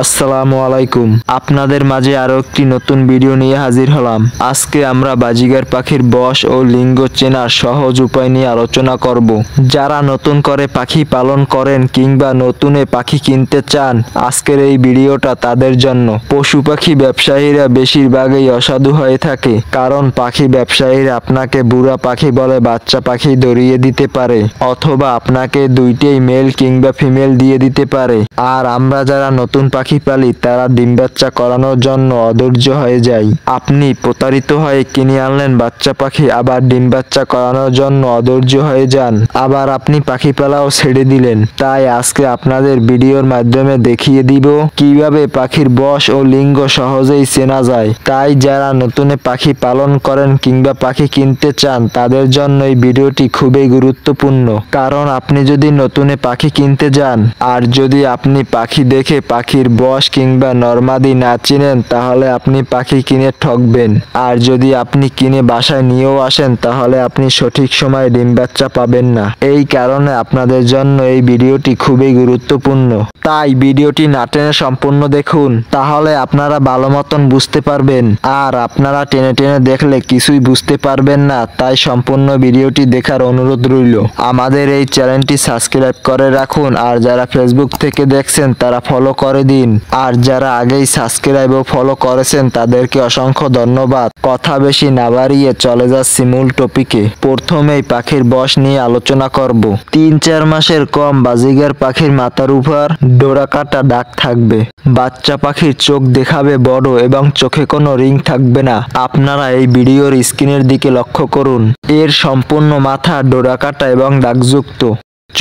আসসালামু আলাইকুম। আপনাদের মাঝে আরো একটি নতুন ভিডিও নিয়ে হাজির হলাম। আজকে আমরা বাজিগার পাখির বয়স ও লিঙ্গ চেনার সহজ উপায় নিয়ে আলোচনা করব। যারা নতুন করে পাখি পালন করেন কিংবা নতুনে পাখি কিনতে চান, আজকের এই ভিডিওটা তাদের জন্য। পশু পাখি ব্যবসায়ীরা বেশিরভাগই অসাধু হয়ে থাকে, কারণ পাখি ব্যবসায়ীরা আপনাকে বুড়া পাখি বলে বাচ্চা পাখি ধরিয়ে দিতে পারে, অথবা আপনাকে দুইটাই মেল কিংবা ফিমেল দিয়ে দিতে পারে। আর আমরা যারা নতুন পাখি পালি তারা ডিম বাচ্চা করানোর জন্য অধৈর্য হয়ে যায়। আপনি প্রতারিত হয়ে কিনে আনলেন বাচ্চা পাখি, আবার ডিম বাচ্চা করানোর জন্য অধৈর্য হয়ে যান, আবার আপনি পাখি পালাও ছেড়ে দিলেন। তাই আজকে আপনাদের ভিডিওর মাধ্যমে দেখিয়ে দিব কিভাবে পাখির বয়স ও লিঙ্গ সহজেই চেনা যায়। তাই যারা নতুনে পাখি পালন করেন কিংবা পাখি কিনতে চান তাদের জন্য এই ভিডিওটি খুবই গুরুত্বপূর্ণ। কারণ আপনি যদি নতুনে পাখি কিনতে যান আর যদি আপনি পাখি দেখে পাখির বয়স কিংবা নরমাদি না চিনেন, তাহলে আপনি পাখি কিনে ঠকবেন। আর যদি আপনি কিনে বাসায় নিয়েও আসেন তাহলে আপনি সঠিক সময়ে ডিম বাচ্চা পাবেন না। এই কারণে আপনাদের জন্য এই ভিডিওটি খুবই গুরুত্বপূর্ণ। তাই ভিডিওটি না টেনে সম্পূর্ণ দেখুন, তাহলে আপনারা ভালো মতন বুঝতে পারবেন। আর আপনারা টেনে টেনে দেখলে কিছুই বুঝতে পারবেন না, তাই সম্পূর্ণ ভিডিওটি দেখার অনুরোধ রইল। আমাদের এই চ্যানেলটি সাবস্ক্রাইব করে রাখুন, আর যারা ফেসবুক থেকে দেখছেন তারা ফলো করে দিন। আর যারা আগেই সাবস্ক্রাইব ও ফলো করেছেন তাদেরকে অসংখ্য ধন্যবাদ। কথা বেশি না বাড়িয়ে চলে যাচ্ছি মূল টপিকে। প্রথমেই পাখির বয়স নিয়ে আলোচনা করব। 3-4 মাসের কম বাজিগার পাখির মাথার উপর ডোরা কাটা দাগ থাকবে। বাচ্চা পাখির চোখ দেখাবে বড় এবং চোখে কোনো রিং থাকবে না। আপনারা এই ভিডিওর স্ক্রিনের দিকে লক্ষ্য করুন। এর সম্পূর্ণ মাথা ডোরা কাটা এবং দাগযুক্ত।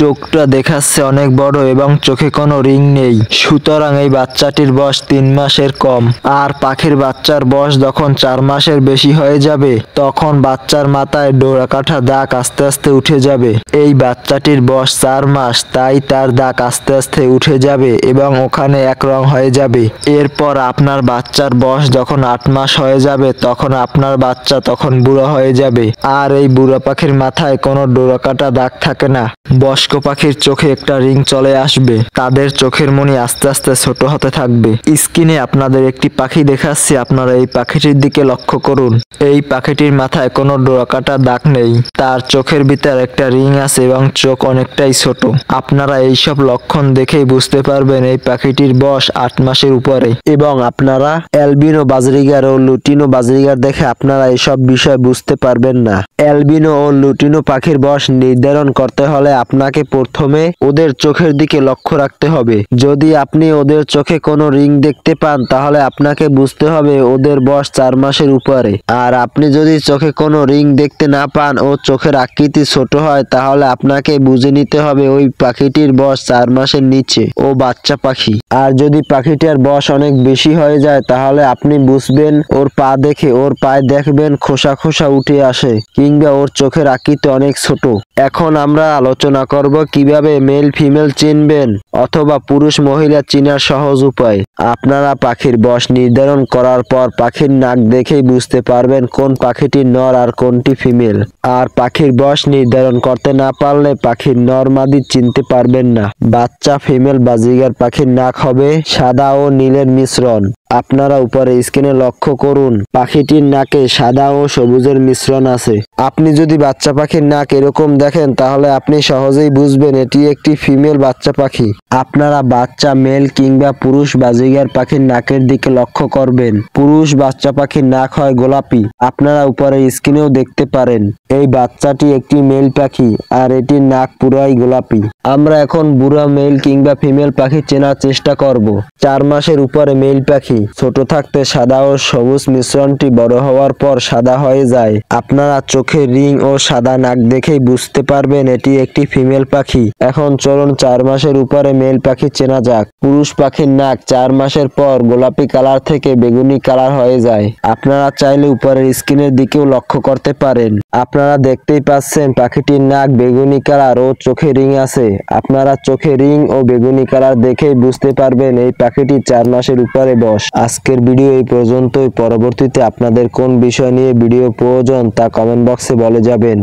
চোখটা দেখাচ্ছে অনেক বড় এবং চোখে কোনো রিং নেই। সুতরাং এই বাচ্চাটির বয়স 3 মাসের কম। আর পাখির বাচ্চার বয়স যখন 4 মাসের বেশি হয়ে যাবে তখন বাচ্চার মাথায় ডোরা কাটা দাগ আস্তে আস্তে উঠে যাবে। এই বাচ্চাটির বয়স 4 মাস, তাই তার দাগ আস্তে আস্তে উঠে যাবে এবং ওখানে এক রং হয়ে যাবে। এরপর আপনার বাচ্চার বয়স যখন 8 মাস হয়ে যাবে তখন আপনার বাচ্চা তখন বুড়ো হয়ে যাবে। আর এই বুড়া পাখির মাথায় কোনো ডোরা কাটা দাগ থাকে না। বয়স্ক পাখির চোখে একটা রিং চলে আসবে। তাদের চোখের মনি আস্তে আস্তে ছোট হতে থাকবে। স্ক্রিনে আপনাদের একটি পাখি দেখাচ্ছি, আপনারা এই পাখিটির দিকে লক্ষ্য করুন। এই পাখিটির মাথায় কোনো ডোরা কাটা দাগ নেই। তার চোখের ভিতর একটা রিং আছে এবং চোখ অনেকটাই ছোট। আপনারা এইসব লক্ষণ দেখেই বুঝতে পারবেন এই পাখিটির বয়স 8 মাসের উপরে। এবং আপনারা অ্যালবিনো বাজরিগার ও লুটিনো বাজরিগার দেখে আপনারা এইসব বিষয় বুঝতে পারবেন না। অ্যালবিনো ও লুটিনো পাখির বয়স নির্ধারণ করতে হলে আপনাকে প্রথমে ওদের চোখের দিকে লক্ষ্য রাখতে হবে। যদি আপনি ওদের চোখে কোনো রিং দেখতে পান তাহলে আপনাকে বুঝতে হবে ওদের বয়স 4 মাসের উপরে। আর আপনি যদি চোখে কোনো রিং দেখতে না পান ও চোখের আকৃতি ছোট হয় তাহলে আপনাকে বুঝে নিতে হবে ওই পাখিটির বয়স 4 মাসের নিচে ও বাচ্চা পাখি। আর যদি পাখিটার বয়স অনেক বেশি হয়ে যায় তাহলে আপনি বুঝবেন ওর পা দেখে। ওর পায়ে দেখবেন খোসা খোসা উঠে আসে কিংবা ওর চোখের আকৃতি অনেক ছোট। এখন আমরা আলোচনা করব কিভাবে মেল ফিমেল চিনবেন অথবা পুরুষ মহিলা চিনার সহজ উপায়। আপনারা পাখির বয়স নির্ধারণ করার পর পাখির নাক দেখেই বুঝতে পারবেন কোন পাখিটি নর আর কোনটি ফিমেল। আর পাখির বয়স নির্ধারণ করতে না পারলে পাখির নর মাদি চিনতে পারবেন না। বাচ্চা ফিমেল বাজিগার পাখির নাক হবে সাদা ও নীলের মিশ্রণ। আপনারা উপরে স্ক্রিনে লক্ষ্য করুন, পাখিটির নাকে সাদা ও সবুজের মিশ্রণ আছে। আপনি যদি বাচ্চা পাখির নাক এরকম দেখেন তাহলে আপনি সহজেই বুঝবেন এটি একটি ফিমেল বাচ্চা পাখি। আপনারা বাচ্চা মেল কিংবা পুরুষ বাজিগার পাখির নাকের দিকে লক্ষ্য করবেন। পুরুষ বাচ্চা পাখির নাক হয় গোলাপি। আপনারা উপরে স্ক্রিনেও দেখতে পারেন। এই বাচ্চাটি একটি মেল পাখি আর এটির নাক পুরাই গোলাপি। আমরা এখন বুড়া মেল কিংবা ফিমেল পাখি চেনার চেষ্টা করব। 4 মাসের উপরে মেল পাখি ছোট থাকতে সাদা ও সবুজ মিশ্রণটি বড় হওয়ার পর সাদা হয়ে যায়। আপনারা চোখের রিং ও সাদা নাক দেখেই বুঝতে পারবেন এটি একটি ফিমেল পাখি। এখন চলুন 4 মাসের উপরে মেল পাখি চেনা যাক। পুরুষ পাখির নাক 4 মাসের পর গোলাপি কালার থেকে বেগুনি কালার হয়ে যায়। আপনারা চাইলে উপরের স্ক্রিনের দিকেও লক্ষ্য করতে পারেন। আপনারা দেখতেই পাচ্ছেন পাখিটির নাক বেগুনি কালার ও চোখে রিং আছে। আপনারা চোখে রিং ও বেগুনি কালার দেখেই বুঝতে পারবেন এই পাখিটি 4 মাসের উপরে বয়স। আজকের ভিডিও এই পর্যন্তই। পরবর্তীতে আপনাদের কোন বিষয় নিয়ে ভিডিও প্রয়োজন তা কমেন্ট বক্সে বলে যাবেন।